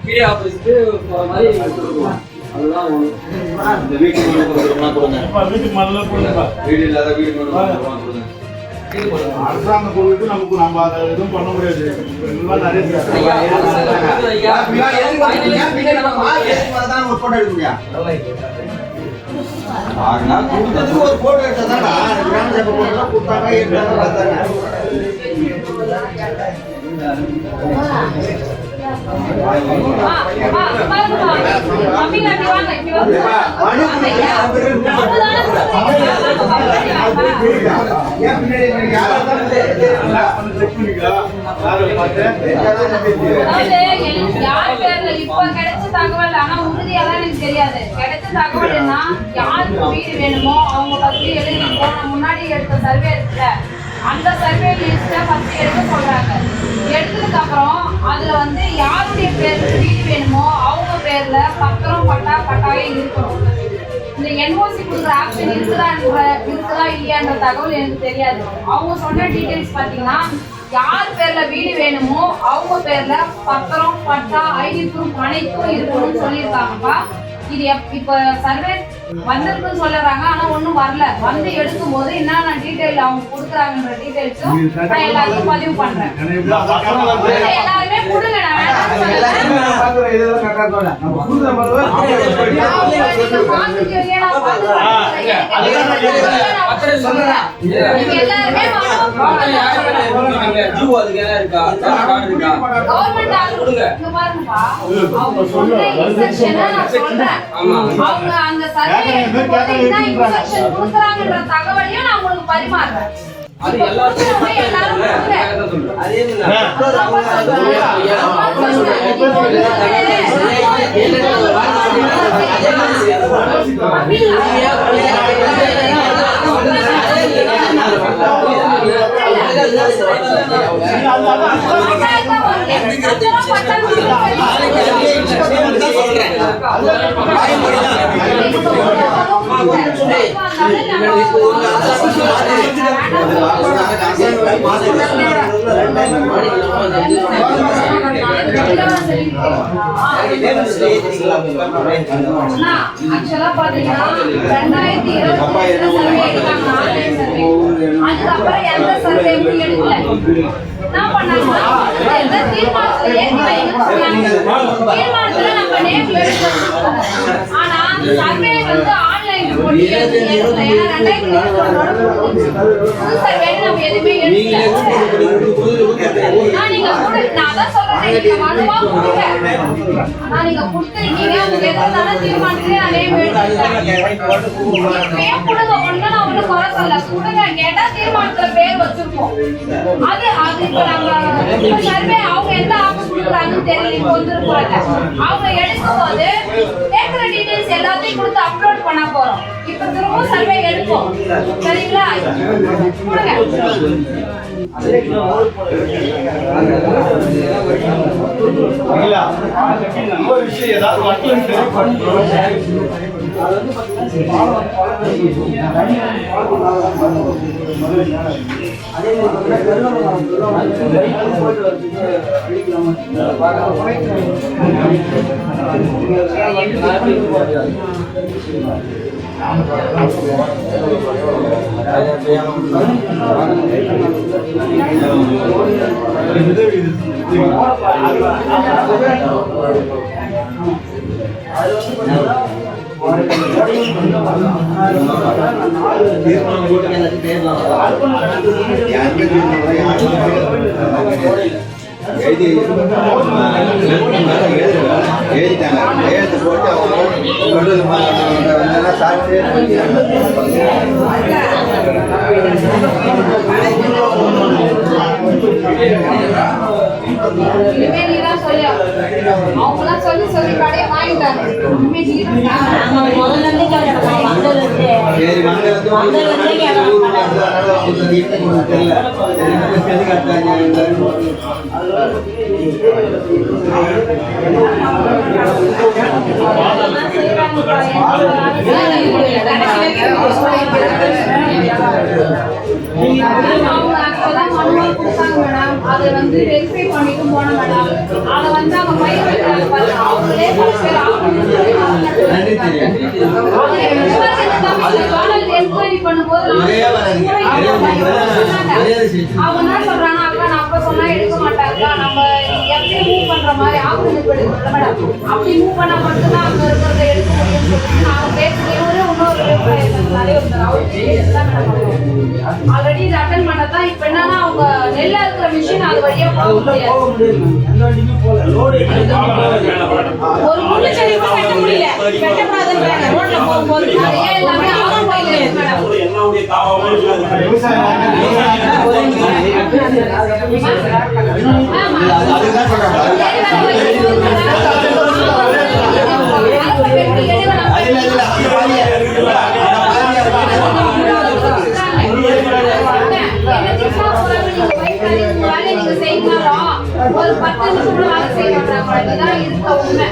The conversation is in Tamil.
கீழே ஆப்போசிட் போற மாதிரி அதுதான் இந்த வீட்டுக்கு கொடுங்க. வீட்டுக்கு மண்ணல கொடுங்க. வீடு இல்லாத வீடு கொடுங்க. அரசாங்கம் சொல்லிட்டு நமக்கு நம்ம அதை எதுவும் பண்ண முடியாது. எல்லாம் நிறைய ஒரு போட்டோ எடுக்க முடியாது. கொடுத்ததுக்கு ஒரு போட்டோ எடுத்தா கிராம சபை போட்டோ கொடுத்தாங்க தகவல் ஆனா உறுதியெல்லாம் எனக்கு தெரியாது. கிடைச்ச தகவல் என்ன, யாருக்கு வீடு வேணுமோ அவங்க பத்தி எழுதி முன்னாடி எடுத்த சர்வே இருக்குல்ல, அந்த சர்வே லிஸ்ட்டை ஃபர்ஸ்ட் எடுக்க சொல்றாங்க. எடுத்ததுக்கு அப்புறம் அதுல வந்து யாருடைய பேருக்கு வீடு வேணுமோ அவங்க பேர்ல பத்திரம் கட்டாயம் இருக்கணும். இந்த என்ஓசி கொடுக்குற ஆப்ஷன் இருக்குதா இல்லையான்ற தகவல் எனக்கு தெரியாது. அவங்க சொன்ன டீடைல்ஸ் பார்த்தீங்கன்னா யார் பேர்ல வீடு வேணுமோ அவங்க பேர்ல பத்திரம் பட்டா ஐடி ப்ரூஃப் அனைத்தும் இருக்கணும்னு சொல்லியிருக்காங்கப்பா. இது இப்ப சர்வே வந்திருக்குன்னு சொல்லுறாங்க, ஆனா ஒண்ணும் வரல. வந்து எடுக்கும் போது என்னென்ன டீடைல் அவங்க கொடுக்குறாங்கன்ற டீடைல்ஸும் நான் எல்லாத்தையும் பதிவு பண்றேன். எல்லாருமே கொடுங்க, நான் அவங்க அந்த சர்வே கொடுக்குறாங்கன்ற தகவலையும் நான் உங்களுக்கு பரிமாறுறேன். அது எல்லாரும் ஆக்சுவலா பாத்தீங்கன்னா 2020 அதுக்கப்புறம் எந்த சர்வேயும் எடுக்கல. என்ன பண்ணாங்கன்னா தீர்மானத்துல நம்ம நேம் எடுக்கணும். ஆனா சர்வே வந்து ஆன்லைன் போட்டு எடுக்கல. ஏன்னா 2021 சர்வே நம்ம எதுவுமே எடுக்கல. நீங்க கூட நான் அதான் சொல்றேன், நீங்க மனுவா கொடுங்க. நீங்க கொடுத்துருக்கீங்க, உங்களுக்கு எதுனால தீர்மானத்துல நான் நேம் எடுத்துட்டேன். பேர் கொடுங்க, ஒண்ணு நான் ஒண்ணு குறை சொல்ல கொடுங்க. கேட்டா தீர்மானத்துல பேர் வச்சிருப்போம். அது இப்ப நம்ம சர்வே அவங்க எந்த ஆப்ஷன் கொடுக்குறாங்கன்னு தெரியல. இப்போ வந்துருப்பாங்க, அவங்க எடுக்கும் போது கேட்கிற டீடைல்ஸ் எல்லாத்தையும் கொடுத்து அப்லோட் பண்ண போறோம். இப்ப திரும்ப சர்வே எடுப்போம், சரிங்களா? கொடுங்க. ஒரு விஷயம் ஏதாவது அவங்களாம் சொல்லி சொல்லி கடையை வாங்கிட்டாங்க. அதை வந்து வெரிஃபை பண்ணிட்டு போன மேடம். அதை வந்து அவங்க பயிர் வைக்கிறாங்க. என்கொயரி பண்ணும்போது அவங்க என்ன சொல்றாங்க, அக்கா நான் அப்ப சொன்னா எடுக்க மாட்டாங்க, நம்ம எப்படி மூவ் பண்ற மாதிரி ஆக்சிஜன் எடுக்கல மேடம், அப்படி மூவ் பண்ணா மட்டும்தான் அங்க இருக்கிறத எடுக்க முடியும்னு சொல்லிட்டு நான் பேசுறேன். இன்னொரு விவசாயி ஒருத்தர் ஆல்ரெடி இதை அட்டன் பண்ணதான். இப்ப என்னன்னா அவங்க நெல்ல இருக்கிற மிஷின் அது வழியா போக முடியாது. ஒரு முள்ளு செடி கூட வெட்ட முடியல, வெட்டக்கூடாதுன்றாங்க ரோட்ல போகும்போது. அது ஏன் எல்லாமே அவங்க கையில இருக்கு மேடம். ஒரு 10 நிமிஷம் வேலை செய்ய மாட்டாங்க. இதுதான் இருக்க உண்மை.